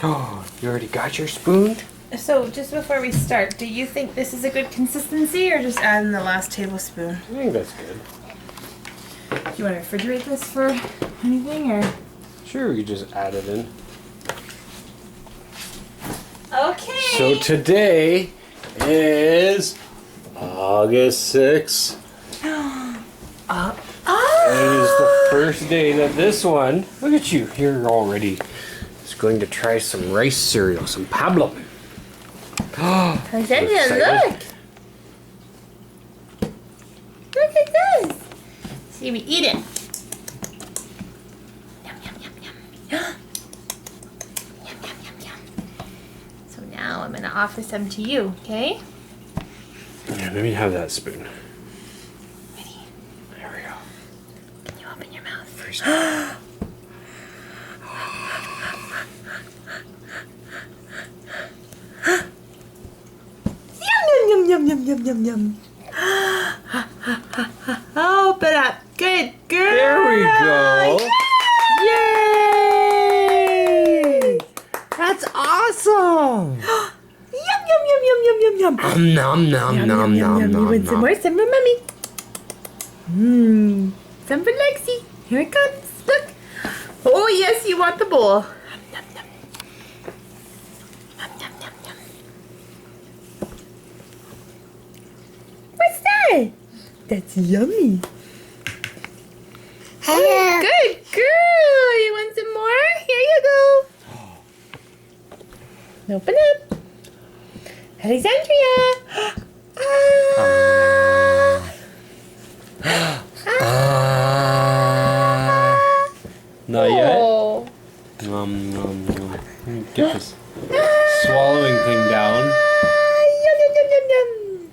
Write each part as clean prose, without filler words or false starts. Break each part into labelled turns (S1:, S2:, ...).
S1: Oh, you already got your spoon?
S2: So, just before we start, do you think this is a good consistency or just add in the last tablespoon?
S1: I think that's good.
S2: Do you want to refrigerate this for anything or?
S1: Sure, you just add it in.
S2: Okay.
S1: So today is August 6th. It is the first day that this one, look at you, here already, is going to try some rice cereal, some Pablum.
S2: Alexandria, look! Look at this! See, we eat it. Yum, yum, yum, yum. Yum, yum, yum, yum. So now I'm going to offer some to you, okay?
S1: Yeah, let me have that spoon.
S2: Ready?
S1: There we go.
S2: Can you open your mouth?
S1: First.
S2: Yum, yum, yum, yum, yum, yum. Open up. Good girl.
S1: There we go.
S2: Yay!
S1: That's awesome.
S2: Yum, yum, yum, yum, yum, yum, yum.
S1: Nom nom nom nom nom
S2: You
S1: nom
S2: want some more? Some for mommy. Some for Lexi. Here it comes. Look. Oh, yes, you want the bowl. Nom, nom, nom, nom, nom, nom. What's that? That's yummy. Oh, good girl. You want some more? Here you go. Open up. Alexandria.
S1: Not yet.
S2: Oh.
S1: Nom nom nom. Let me get this swallowing thing down.
S2: Yum, yum, yum, yum, yum.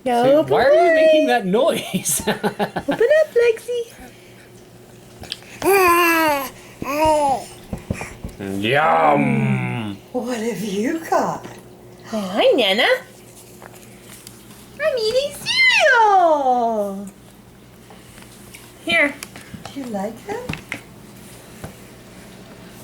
S2: No,
S1: See,
S2: open
S1: why are you
S2: wide.
S1: making that noise?
S2: Open up, Lexi.
S1: Yum!
S3: What have you got?
S2: Hi, Nana. I'm eating cereal. Here.
S3: Do you like them?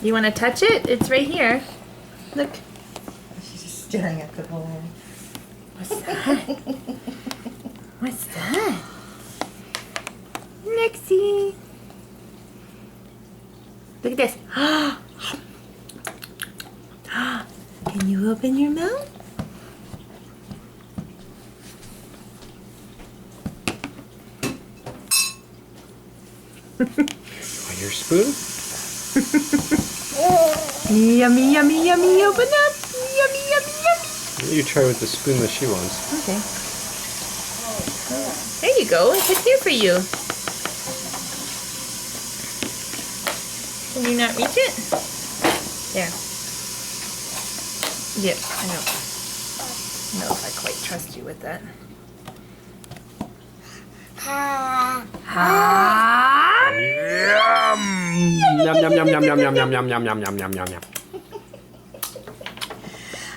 S2: You want to touch it? It's right here. Look.
S3: She's just staring at the bowl.
S2: What's that? What's that? Lexi. Look at this. Can you open your mouth?
S1: On your spoon?
S2: Yummy, yummy, yummy. Open up. Yummy, yummy, yummy.
S1: You try with the spoon that she wants.
S2: Okay. There you go. It's here for you. Can you not reach it? There. Yep, I don't know if I quite trust you with that.
S1: Yum! Yum yum yum yum yum yum yum yum yum yum yum yum yum yum.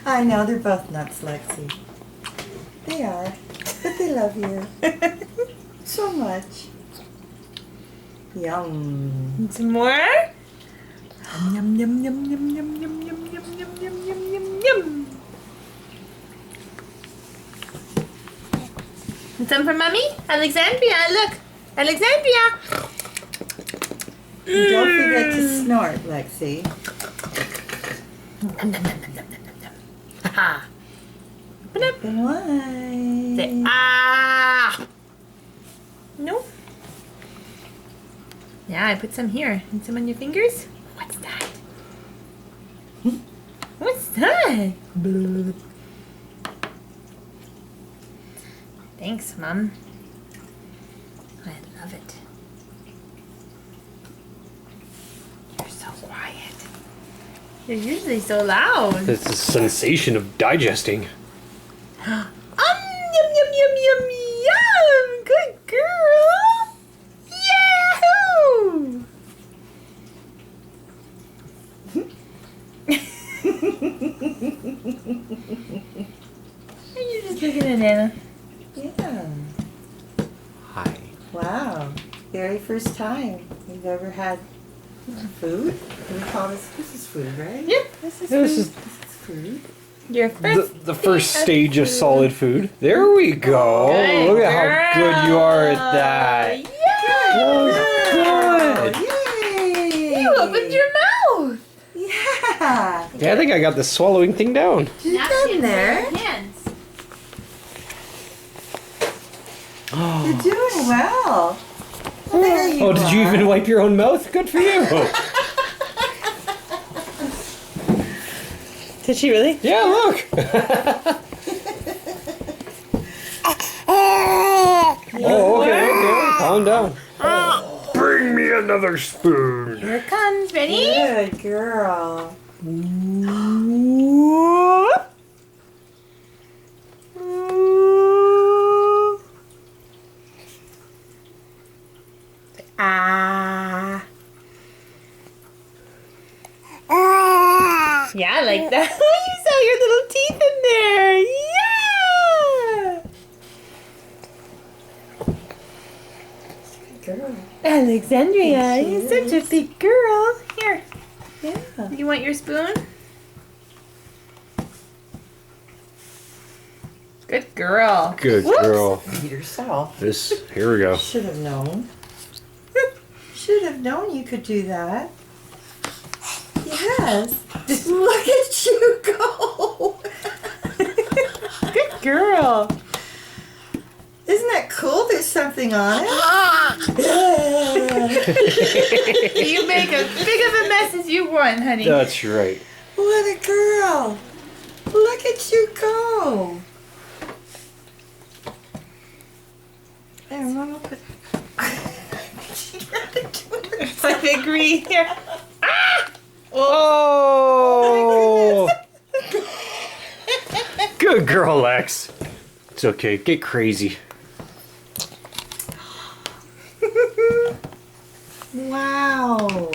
S3: I know, they're both nuts, Lexi. They are, but they love you. So much. Yum.
S2: Need some more? Yum, yum, yum, yum, yum, yum, yum, yum, yum, yum, yum, yum, yum. And some for Mommy? Alexandria, look. Alexandria.
S3: Don't forget to snort, Lexi.
S2: Nom, nom, nom, nom, nom, nom, nom. Ha-ha. Open up.
S3: Open wide.
S2: Say, ah. No. Yeah, I put some here. And some on your fingers. What's that? What's that? Blah. Thanks, Mom. I love it. You're so quiet. You're usually so loud.
S1: It's the sensation of digesting.
S2: Yum, yum, yum, yum, yum. Good girl. Yahoo! You're just looking at Nana.
S3: Yeah.
S1: Hi.
S3: Wow. Very first time you've ever had Food? Can we call this is food, right?
S2: Yep.
S3: This is
S1: This
S3: food.
S1: is-
S3: This is food.
S2: Your first.
S1: The first stage of solid food. There we go.
S2: Good
S1: Look at how good you are at
S2: girl.
S1: that.
S2: Yay!
S1: Oh, good.
S3: Yay!
S2: You opened your mouth.
S3: Yeah.
S1: Yeah, I think I got the swallowing thing down.
S3: You're done there.
S2: Hands.
S3: You're doing well. Well, there you
S1: Oh, did you
S3: are.
S1: even wipe your own mouth? Good for you.
S2: Did she really?
S1: Yeah, look. Oh, okay. Calm down. Bring me another spoon.
S2: Here it comes. Ready?
S3: Good girl.
S2: Ah. Yeah, I like that. You saw your little teeth in there. Yeah.
S3: Girl.
S2: Alexandria,
S3: She
S2: you're such a
S3: is.
S2: big girl. Here.
S3: Yeah.
S2: You want your spoon? Good girl.
S1: Good
S2: Whoops.
S1: girl.
S3: Eat yourself.
S1: Here we go.
S3: Should have known. Should have known you could do that. Yes. Look at you go.
S2: Good girl.
S3: Isn't that cool? There's something on it.
S2: You make as big of a mess as you want, honey.
S1: That's right.
S3: What a girl. Look at you go. There, Mama put.
S2: I agree. Here.
S1: Oh! Good girl, Lex. It's okay. Get crazy.
S3: Wow.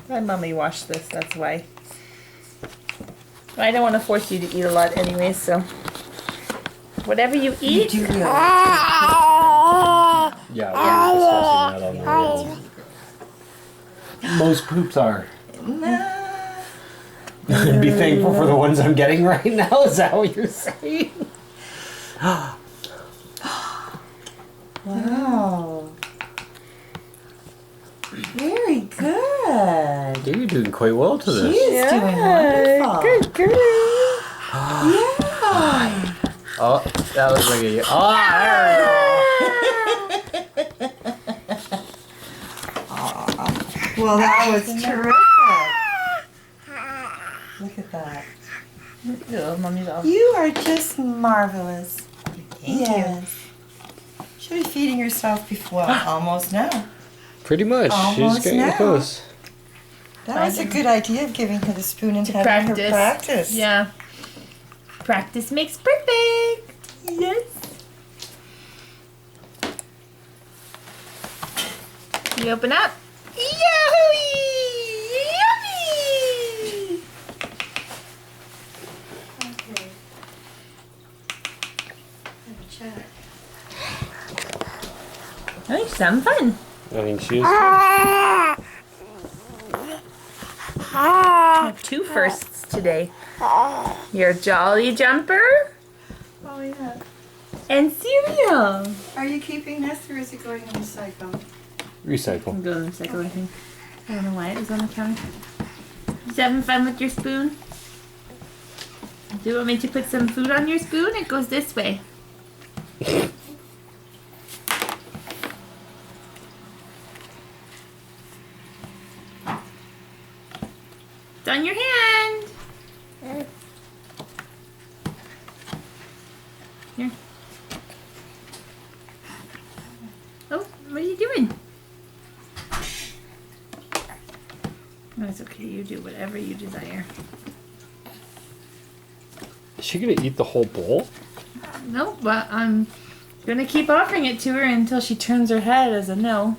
S2: My mommy washed this, that's why. I don't want to force you to eat a lot anyway, so. Whatever you
S3: You
S2: eat.
S3: do realize.
S1: Yeah, we're discussing that on the road. Most poops are.
S3: No.
S1: Be thankful for the ones I'm getting right now. Is that what you're saying?
S3: Wow. Very good.
S1: You're doing quite well to
S3: She
S1: this.
S3: is doing wonderful.
S2: Good girl.
S3: Yeah.
S1: Oh, that was like a. Oh,
S3: Well, that was terrific. Look at that.
S2: Oh, mommy's off.
S3: You are just marvelous.
S2: Thank
S3: Yes. Should be feeding yourself before almost now.
S1: pretty much.
S3: Almost
S1: She's getting
S3: now.
S1: close.
S3: That was a good idea of giving her the spoon and having her practice.
S2: Yeah. Practice makes perfect. Yes. You open up. Yahoo! Yummy!
S3: Okay. Have a chat.
S2: Oh, some fun.
S1: I think she is.
S2: I have two firsts today. Your Jolly Jumper
S3: Oh, yeah.
S2: and cereal.
S3: Are you keeping this or is it going in the recycle?
S1: Recycle.
S2: I'm going to recycle, I think. I don't know why it was on the counter. Just having fun with your spoon? Do you want me to put some food on your spoon? It goes this way. It's on your hand. Here. Oh, what are you doing? That's okay. You do whatever you desire.
S1: Is she gonna eat the whole bowl?
S2: No, but I'm gonna keep offering it to her until she turns her head as a no.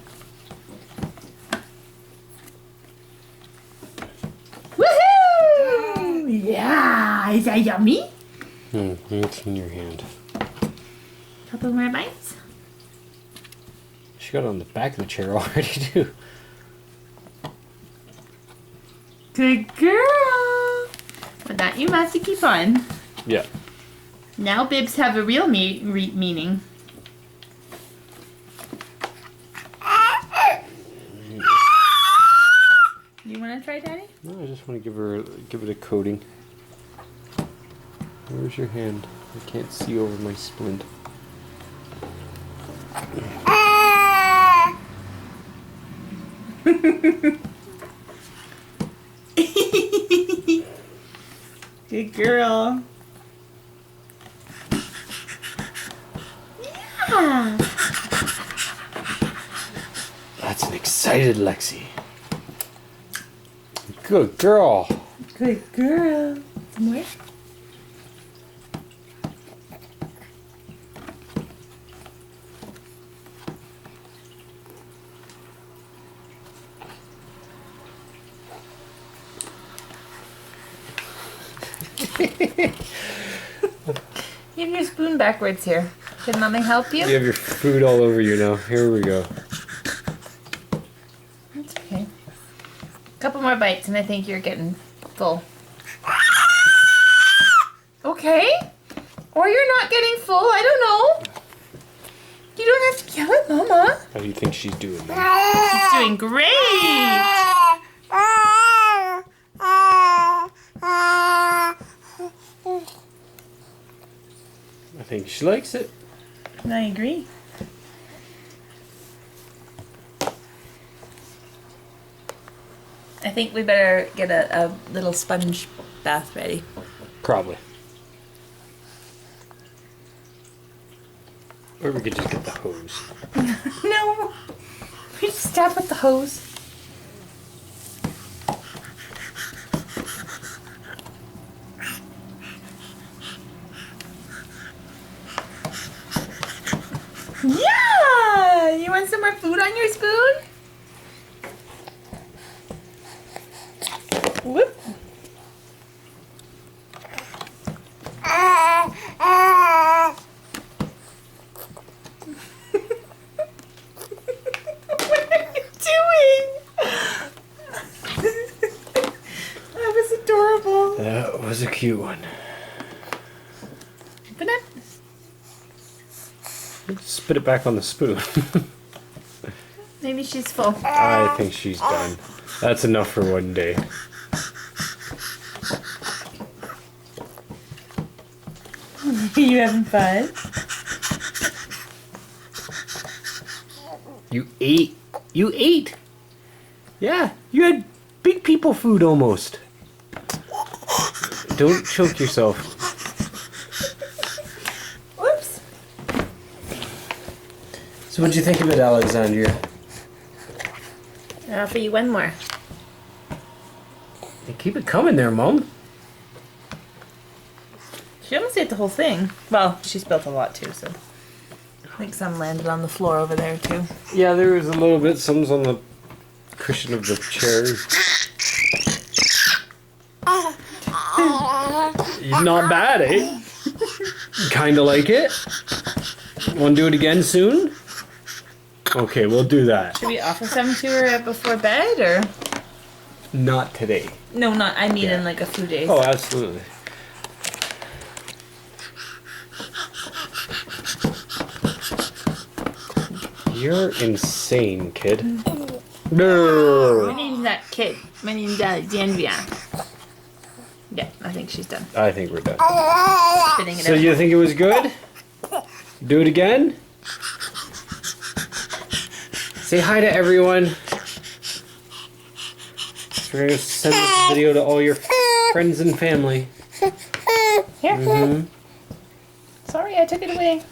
S2: Woohoo! Yeah, is that yummy?
S1: It's in your hand.
S2: Couple more bites.
S1: She got it on the back of the chair already too.
S2: Good girl. But that you must keep on.
S1: Yeah.
S2: Now bibs have a real meaning. You want to try, Daddy?
S1: No, I just want to give it a coating. Where's your hand? I can't see over my splint.
S2: Good girl. Yeah.
S1: That's an excited Lexi. Good girl.
S3: Good girl.
S2: Some more? You have your spoon backwards here. Can Mommy help you?
S1: You have your food all over you now. Here we go.
S2: That's okay. Couple more bites and I think you're getting full. Okay. Or you're not getting full. I don't know. You don't have to yell at Mama.
S1: How do you think she's doing? Mom?
S2: She's doing great.
S1: I think she likes it.
S2: I agree. I think we better get a little sponge bath ready.
S1: Probably. Or we could just get the hose.
S2: No. We just stab with the hose. Yeah! You want some more food on your spoon? Whoop. What are you doing? That was adorable.
S1: That was a cute one.
S2: But not.
S1: Spit it back on the spoon.
S2: Maybe she's full.
S1: I think she's done. That's enough for one day.
S2: You having fun?
S1: You ate. You ate. Yeah, you had big people food almost. Don't choke yourself.
S2: Whoops.
S1: So what'd you think of it, Alexandria?
S2: I'll offer you one more.
S1: Hey, keep it coming there, Mom.
S2: She almost ate the whole thing. Well, she spilled a lot too, so. I think some landed on the floor over there too.
S1: Yeah, there was a little bit. Some's on the cushion of the chair. Not bad, eh? Kinda like it. Want to do it again soon? Okay, we'll do that.
S2: Should we offer some to her before bed, or?
S1: Not today.
S2: No, not. I mean
S1: Yeah.
S2: in like a few days.
S1: Oh, absolutely. You're insane, kid. No.
S2: My name's not Kid. My name's Alexandria. Yeah, I think she's done.
S1: I think we're done.
S2: Spitting it
S1: So
S2: out.
S1: you think it was good? Do it again? Say hi to everyone. We're gonna send this video to all your friends and family.
S2: Here.
S1: Mm-hmm.
S2: Sorry, I took it away.